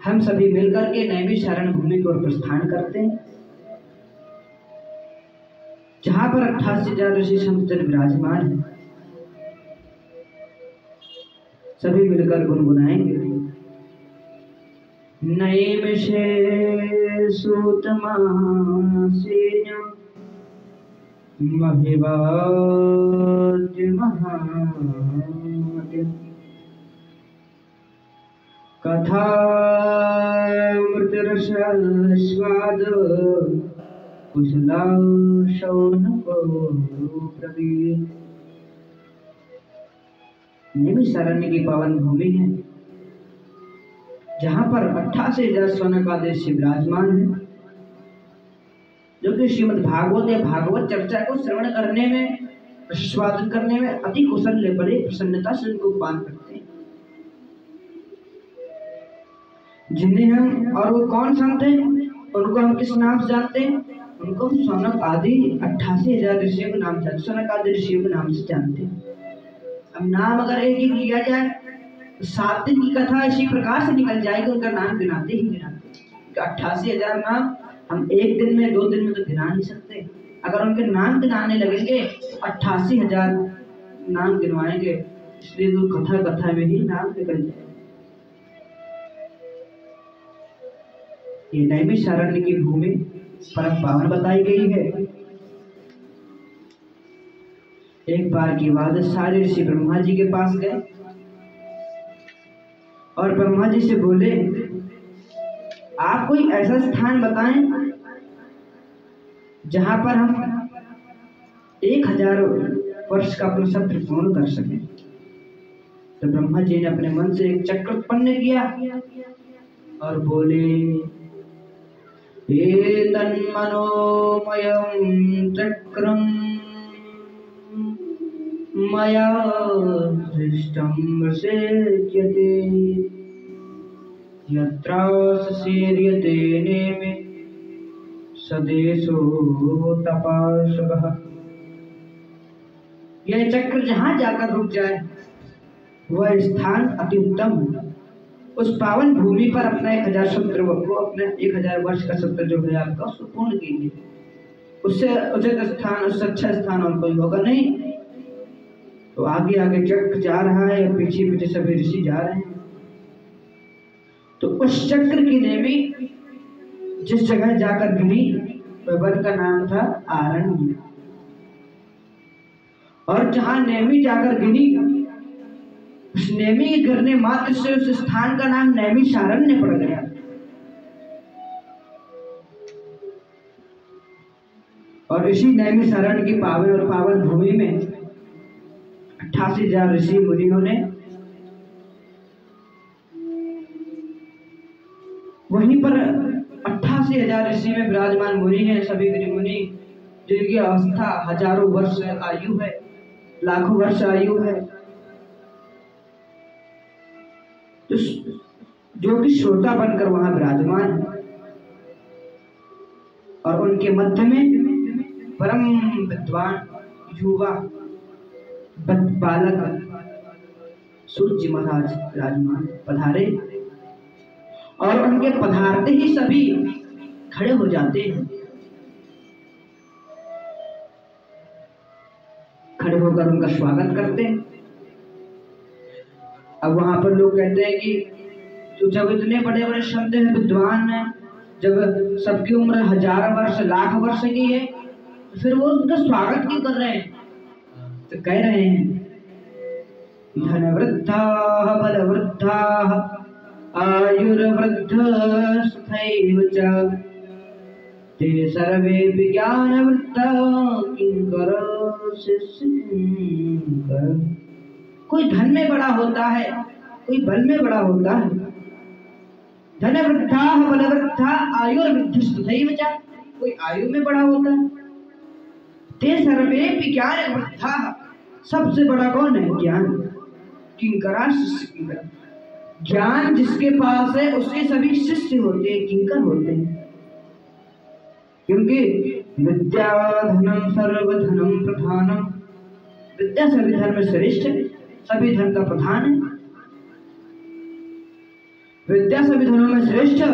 हम सभी मिलकर के नैमिषारण्य भूमि को प्रस्थान करते हैं, जहां पर 88,000 ऋषि संतजन विराजमान है। सभी मिलकर गुनगुनाएंगे। नैमिषे सूतमासेन महिवाद्य महाद्य कथामृतरसास्वाद कुशला शौनको प्रवीण। नैमिषारण्य की पावन भूमि है, जहां पर 88,000 शौनकादि विराजमान है, जो कि श्रीमद् भागवत या भागवत चर्चा को श्रवण करने में, स्वादन करने में अति कुशल ले बड़े प्रसन्नता से उनको पान करते हैं। जिन्हें हम, और वो कौन संत हैं, उनको हम किस नाम से जानते हैं? उनको हम शौनक आदि 88,000 ऋषियों के नाम से, शौनक आदि ऋषियों के नाम से जानते हैं। अब नाम अगर एक ही लिया जाए तो 7 दिन की कथा इसी प्रकार से निकल जाएगी, उनका नाम गिनाते ही गिनाते। 88,000 नाम हम एक दिन में 2 दिन में तो गिना नहीं सकते। अगर उनके नाम गिनाने लगेंगे तो 88,000 नाम गिनवाएंगे, इसलिए तो कथा कथा में ही नाम निकल जाए। ये नैमिषारण्य की भूमि परम पावन बताई गई है। एक बार की बात, सारे ऋषि ब्रह्मा जी के पास गए और ब्रह्मा जी से बोले, आप कोई ऐसा स्थान बताएं जहां पर हम 1000 वर्ष का अपना सत्र पूर्ण कर सकें। तो ब्रह्मा जी ने अपने मन से एक चक्र उत्पन्न किया और बोले, एतन्मनोमयं चक्रं मया दृष्टं वसेत्यते यत्राससीर्यते नेमे सदेशो तपाशवः। यह चक्र जहां जाकर रुक जाए वह स्थान अति उत्तम है। उस पावन भूमि पर अपना 1000 सत्र को, अपने 1000 वर्ष का सत्र जो है आपका, उसको पूर्ण कीजिए। उससे उचित स्थान, उससे अच्छा स्थान और कोई होगा नहीं। तो आगे आगे चक्र जा रहा है, पीछे पीछे सभी ऋषि जा रहे हैं। तो उस चक्र की नेमी जिस जगह जाकर गिरी, वह वन का नाम था आरण्य। और जहां नेमी जाकर गिरी, उस नेमी के गिरने मात्र से उस स्थान का नाम नैमिषारण्य पड़ गया। और इसी नैमिषारण्य की पावन भूमि में 88,000 ऋषि मुनियों ने वहीं पर 88,000 ऋषि में विराजमान मुनि हैं, सभी मुनि जिनकी अवस्था हजारों वर्ष आयु है, लाखों वर्ष आयु है, जो कि श्रोता बनकर वहां विराजमान है। और उनके मध्य में परम विद्वान युवा बालक सूर्य महाराज विराजमान पधारे, और उनके पधारते ही सभी खड़े हो जाते हैं। खड़े होकर उनका स्वागत करते हैं। अब वहां पर लोग कहते हैं कि तो जब इतने बड़े बड़े संत हैं, विद्वान हैं, जब सबकी उम्र 1000 वर्ष लाख वर्ष की है, तो फिर वो उनका स्वागत क्यों कर रहे हैं? तो कह रहे हैं, धनवृद्धाः बलवृद्धाः आयुर्वृद्धस्तथैव च ते सर्वे विज्ञानवृत्ता किंकरो शिष्यकिंकर। कोई धन में बड़ा होता है, कोई बल में बड़ा होता है। धनवृद्धाः बलवृद्धाः आयुर्वृद्धस्तथैव च, कोई आयु में बड़ा होता है। ते सर्वे विज्ञानवृत्ताः, सबसे बड़ा कौन है? ज्ञान। किंकरा शिष्य किंकर, ज्ञान जिसके पास है उसके सभी शिष्य होते हैं, किंकर होते हैं। क्योंकि विद्या धनम सर्वधनम प्रधानम, विद्या सभी धन में श्रेष्ठ है, सभी धन का प्रधान है। विद्या सभी धनों में श्रेष्ठ।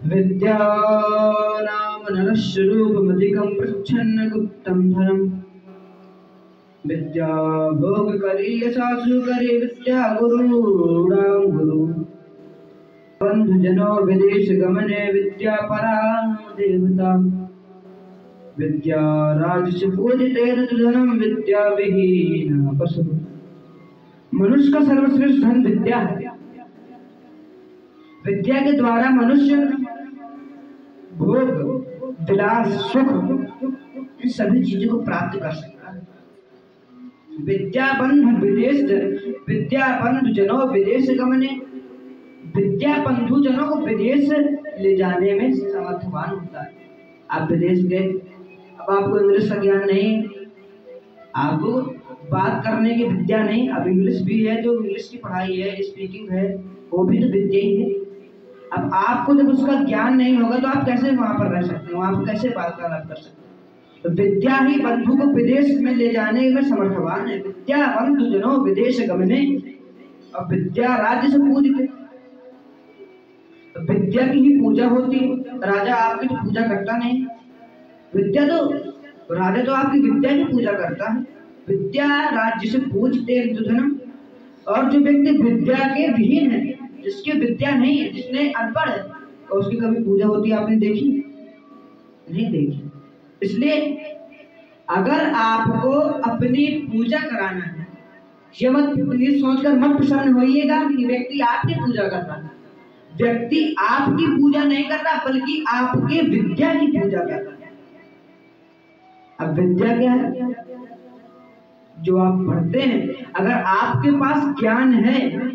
विद्या नाम नरस्वरूपमधिकं प्रच्छन्न गुप्तं धनम्। विद्या भोग करी यशासु करे विद्या गुरुणां गुरु। बंधु जनों विदेश गमने विद्या परा देवता। विद्या राजस्य पूजिते धनम विद्या विहीन पशु। मनुष्य का सर्वश्रेष्ठ धन विद्या है। विद्या के द्वारा मनुष्य भोग, विलास, सुख, इन सभी चीजों को प्राप्त कर सकता है। विद्या बंधु जनों विदेश गमने। विद्या बंधु जनों को विदेश ले जाने में समर्थवान होता है। आप विदेश गए, अब आपको इंग्लिश का ज्ञान नहीं, आपको बात करने की विद्या नहीं। अब इंग्लिश भी है, जो इंग्लिश की पढ़ाई है, स्पीकिंग है, वो भी तो विद्या ही है। अब आपको जब उसका ज्ञान नहीं होगा तो आप कैसे वहां पर रह सकते हो, वहां पर कैसे वार्तालाप कर सकते हो। तो विद्या ही बंधु को विदेश में ले जाने में समर्थवान है। विद्या बंधु जनों विदेश गमने। और विद्या राज्य से पूजित। विद्या की ही पूजा होती है, राजा आपकी तो पूजा करता नहीं। विद्या तो राजा तो आपकी विद्या की पूजा करता है। विद्या राज्य से पूजते धनम। और जो व्यक्ति विद्या के विहीन है, जिसकी विद्या नहीं है, जिसने अनपढ़ है, और उसकी कभी पूजा होती है आपने देखी? नहीं देखी। इसलिए अगर आपको अपनी पूजा कराना है, ये मत ये सोचकर मत प्रसन्न होइएगा कि व्यक्ति आपकी पूजा कर रहा है। व्यक्ति आपकी पूजा नहीं कर रहा, बल्कि आपके विद्या की पूजा कर रहा है। अब विद्या क्या है? जो आप पढ़ते हैं। अगर आपके पास ज्ञान है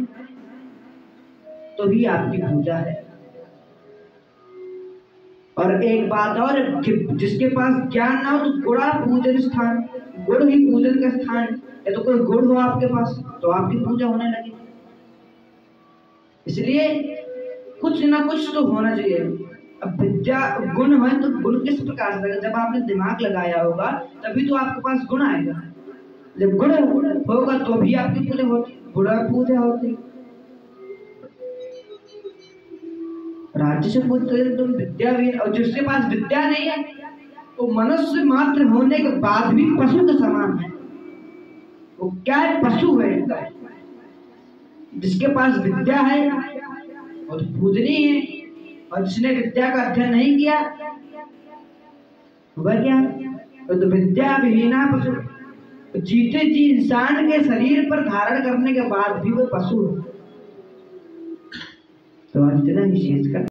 तो ही आपकी पूजा है। और एक बात और, जिसके पास ज्ञान ना हो तो गुड़ा पूजन स्थान, गुड़ ही पूजन का स्थान। या तो कोई गुड़ हो आपके पास तो आपकी पूजा होने लगी। इसलिए कुछ ना कुछ तो होना चाहिए। अब विद्या गुण है तो गुण किस प्रकार से? जब आपने दिमाग लगाया होगा तभी तो आपके पास गुण आएगा। जब गुण होगा तो भी आपकी पूजा होती, गुड़ा पूजा होती। राज्य से पूछते तो विद्या भी, और जिसके पास विद्या नहीं है वो मनुष्य मात्र होने के बाद भी पशु के समान है। वो क्या है? पशु है। जिसके पास विद्या है वो तो पूजनीय है, और जिसने विद्या का अध्ययन नहीं किया वह क्या? तो विद्या विहीना पशु। जीते जी इंसान के शरीर पर धारण करने के बाद भी वो पशु है। तो आज इतना ही शेष कर